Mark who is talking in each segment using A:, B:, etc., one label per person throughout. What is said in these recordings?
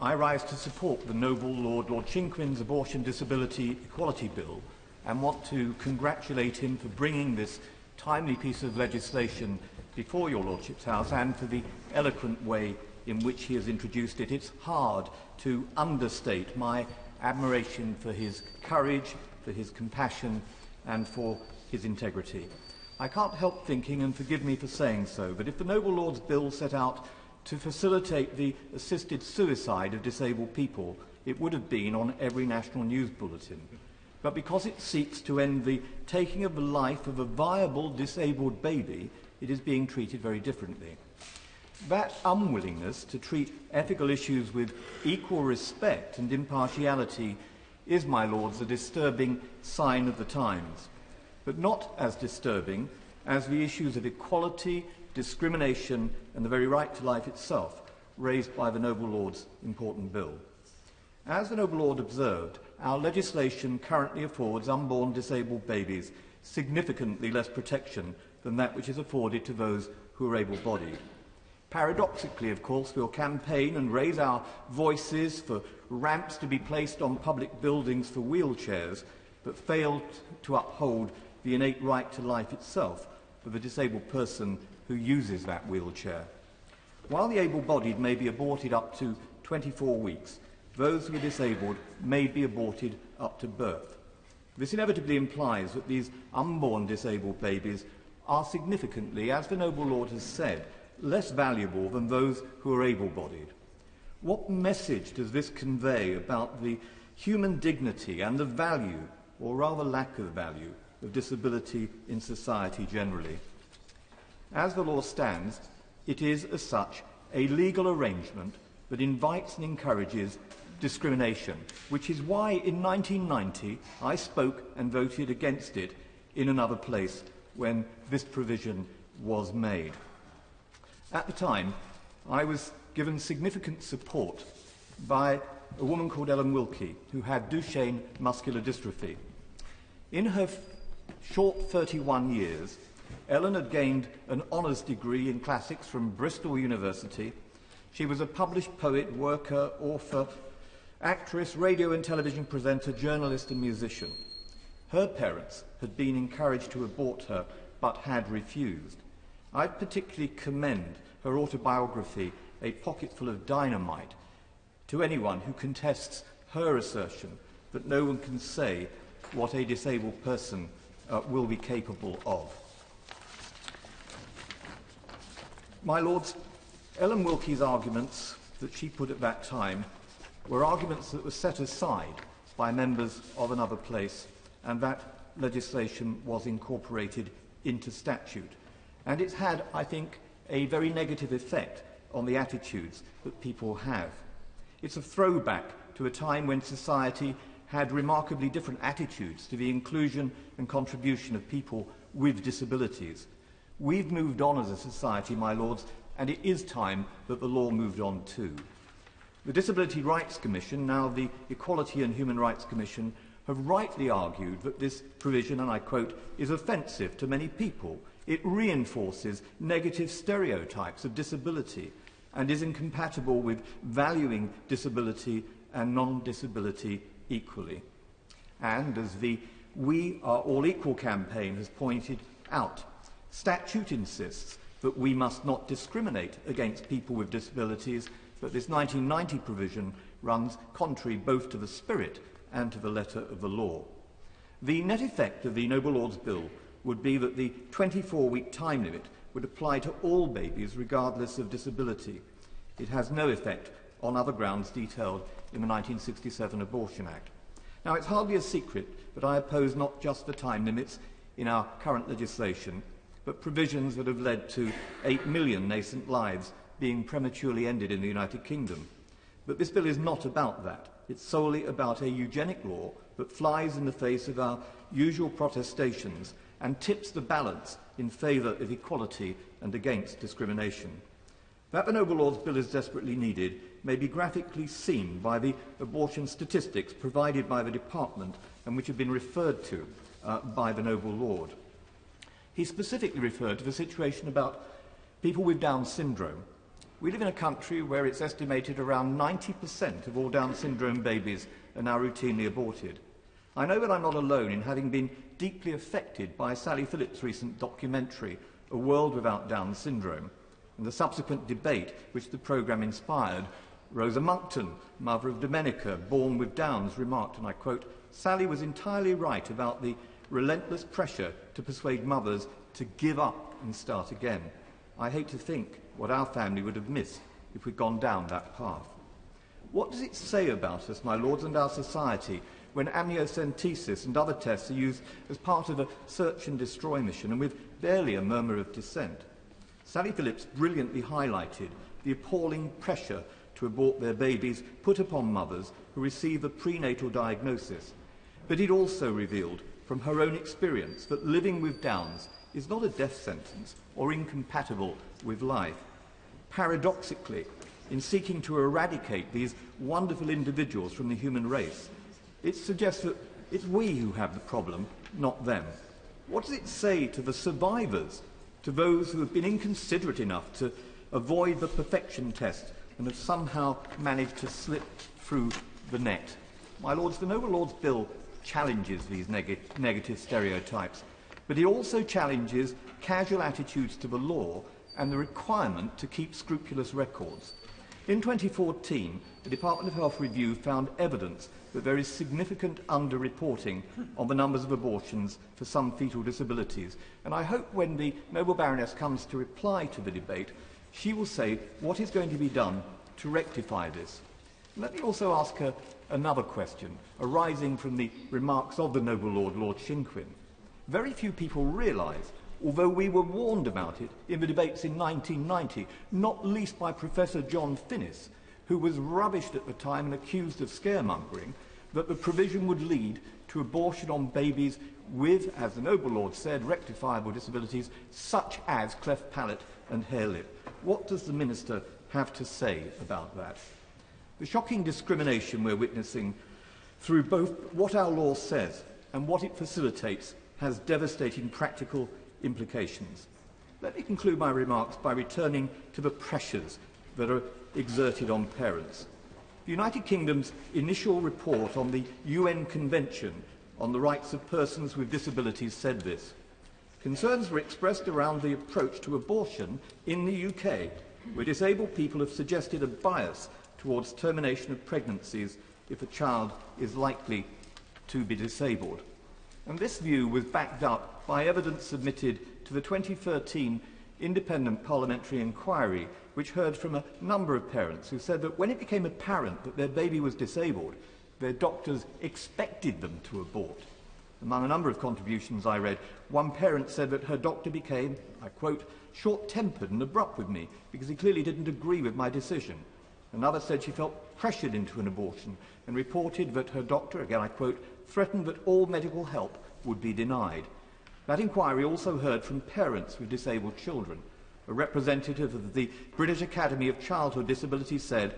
A: I rise to support the noble Lord Chinquin's Abortion Disability Equality Bill and want to congratulate him for bringing this timely piece of legislation before your Lordship's House and for the eloquent way in which he has introduced it. It's hard to understate my admiration for his courage, for his compassion and for his integrity. I can't help thinking, and forgive me for saying so, but if the noble Lord's bill set out to facilitate the assisted suicide of disabled people, it would have been on every national news bulletin. But because it seeks to end the taking of the life of a viable disabled baby, it is being treated very differently. That unwillingness to treat ethical issues with equal respect and impartiality is, my lords, a disturbing sign of the times, but not as disturbing as the issues of equality, discrimination and the very right to life itself raised by the noble Lord's important bill. As the noble Lord observed, our legislation currently affords unborn disabled babies significantly less protection than that which is afforded to those who are able-bodied. Paradoxically, of course, we'll campaign and raise our voices for ramps to be placed on public buildings for wheelchairs, but fail to uphold the innate right to life itself for the disabled person who uses that wheelchair. While the able-bodied may be aborted up to 24 weeks, those who are disabled may be aborted up to birth. This inevitably implies that these unborn disabled babies are significantly, as the noble Lord has said, less valuable than those who are able-bodied. What message does this convey about the human dignity and the value, or rather lack of value, of disability in society generally? As the law stands, it is, as such, a legal arrangement that invites and encourages discrimination, which is why in 1990 I spoke and voted against it in another place when this provision was made. At the time, I was given significant support by a woman called Ellen Wilkie, who had Duchenne muscular dystrophy. In her short 31 years, Ellen had gained an honours degree in classics from Bristol University. She was a published poet, worker, author, actress, radio and television presenter, journalist and musician. Her parents had been encouraged to abort her, but had refused. I particularly commend her autobiography, A Pocketful of Dynamite, to anyone who contests her assertion that no one can say what a disabled person will be capable of. My lords, Ellen Wilkie's arguments that she put at that time were arguments that were set aside by members of another place, and that legislation was incorporated into statute. And it's had, I think, a very negative effect on the attitudes that people have. It's a throwback to a time when society had remarkably different attitudes to the inclusion and contribution of people with disabilities. We've moved on as a society, my lords, and it is time that the law moved on too. The Disability Rights Commission, now the Equality and Human Rights Commission, have rightly argued that this provision, and I quote, is offensive to many people. It reinforces negative stereotypes of disability and is incompatible with valuing disability and non-disability equally. And as the We Are All Equal campaign has pointed out, statute insists that we must not discriminate against people with disabilities, but this 1990 provision runs contrary both to the spirit and to the letter of the law. The net effect of the noble Lord's bill would be that the 24-week time limit would apply to all babies regardless of disability. It has no effect on other grounds detailed in the 1967 Abortion Act. Now, it's hardly a secret that I oppose not just the time limits in our current legislation, but provisions that have led to 8 million nascent lives being prematurely ended in the United Kingdom. But this bill is not about that. It's solely about a eugenic law that flies in the face of our usual protestations and tips the balance in favour of equality and against discrimination. That the noble Lord's bill is desperately needed may be graphically seen by the abortion statistics provided by the Department and which have been referred to by the noble Lord. He specifically referred to the situation about people with Down syndrome, We live in a country where it's estimated around 90% of all Down syndrome babies are now routinely aborted. I know that I'm not alone in having been deeply affected by Sally Phillips' recent documentary, A World Without Down Syndrome, and the subsequent debate which the programme inspired. Rosa Monckton, mother of Domenica, born with Downs, remarked, and I quote, "Sally was entirely right about the relentless pressure to persuade mothers to give up and start again. I hate to think what our family would have missed if we'd gone down that path." What does it say about us, my lords, and our society when amniocentesis and other tests are used as part of a search and destroy mission and with barely a murmur of dissent? Sally Phillips brilliantly highlighted the appalling pressure to abort their babies put upon mothers who receive a prenatal diagnosis. But it also revealed from her own experience that living with Downs is not a death sentence or incompatible with life. Paradoxically, in seeking to eradicate these wonderful individuals from the human race, it suggests that it's we who have the problem, not them. What does it say to the survivors, to those who have been inconsiderate enough to avoid the perfection test and have somehow managed to slip through the net? My lords, the Noble Lord's Bill challenges these negative stereotypes, but it also challenges casual attitudes to the law and the requirement to keep scrupulous records. In 2014, the Department of Health review found evidence that there is significant underreporting on the numbers of abortions for some fetal disabilities, and I hope when the Noble Baroness comes to reply to the debate, she will say what is going to be done to rectify this. Let me also ask her another question, arising from the remarks of the Noble Lord, Lord Shinquin. Very few people realise, although we were warned about it in the debates in 1990, not least by Professor John Finnis, who was rubbished at the time and accused of scaremongering, that the provision would lead to abortion on babies with, as the Noble Lord said, rectifiable disabilities such as cleft palate and hair lip. What does the Minister have to say about that? The shocking discrimination we're witnessing through both what our law says and what it facilitates has devastating practical implications. Let me conclude my remarks by returning to the pressures that are exerted on parents. The United Kingdom's initial report on the UN Convention on the Rights of Persons with Disabilities said this: "Concerns were expressed around the approach to abortion in the UK, where disabled people have suggested a bias towards termination of pregnancies if a child is likely to be disabled." And this view was backed up by evidence submitted to the 2013 independent parliamentary inquiry, which heard from a number of parents who said that when it became apparent that their baby was disabled, their doctors expected them to abort. Among a number of contributions I read, one parent said that her doctor became, I quote, "short-tempered and abrupt with me because he clearly didn't agree with my decision." Another said she felt pressured into an abortion and reported that her doctor, again I quote, "threatened that all medical help would be denied." That inquiry also heard from parents with disabled children. A representative of the British Academy of Childhood Disability said,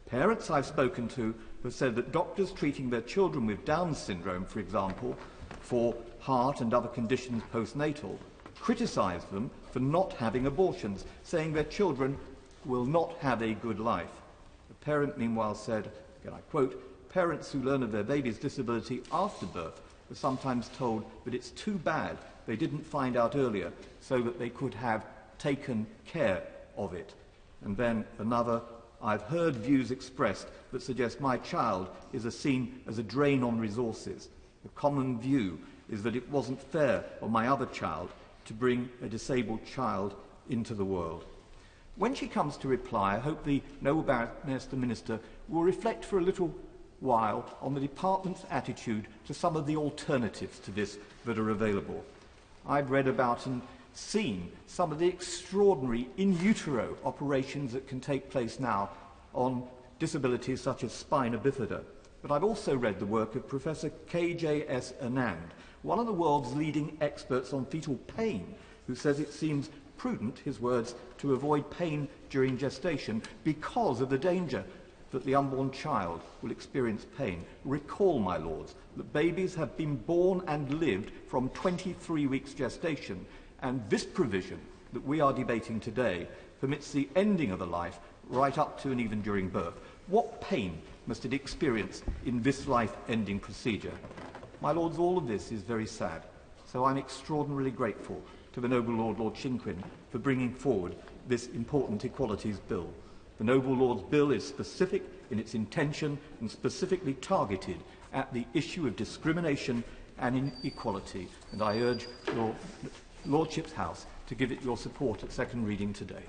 A: "Parents I've spoken to have said that doctors treating their children with Down syndrome, for example, for heart and other conditions postnatal, criticise them for not having abortions, saying their children will not have a good life." A parent, meanwhile, said, again I quote, "Parents who learn of their baby's disability after birth are sometimes told that it's too bad they didn't find out earlier so that they could have taken care of it." And then another, "I've heard views expressed that suggest my child is seen as a drain on resources. The common view is that it wasn't fair on my other child to bring a disabled child into the world." When she comes to reply, I hope the Noble Baroness, the Minister, will reflect for a little while on the Department's attitude to some of the alternatives to this that are available. I've read about and seen some of the extraordinary in utero operations that can take place now on disabilities such as spina bifida. But I've also read the work of Professor K.J.S. Anand, one of the world's leading experts on fetal pain, who says it seems prudent, his words, to avoid pain during gestation because of the danger that the unborn child will experience pain. Recall, my lords, that babies have been born and lived from 23 weeks gestation, and this provision that we are debating today permits the ending of the life right up to and even during birth. What pain must it experience in this life-ending procedure? My lords, all of this is very sad, so I'm extraordinarily grateful to the noble Lord Chinquin for bringing forward this important equalities bill. The noble Lord's bill is specific in its intention and specifically targeted at the issue of discrimination and inequality, and I urge your Lordship's House to give it your support at second reading today.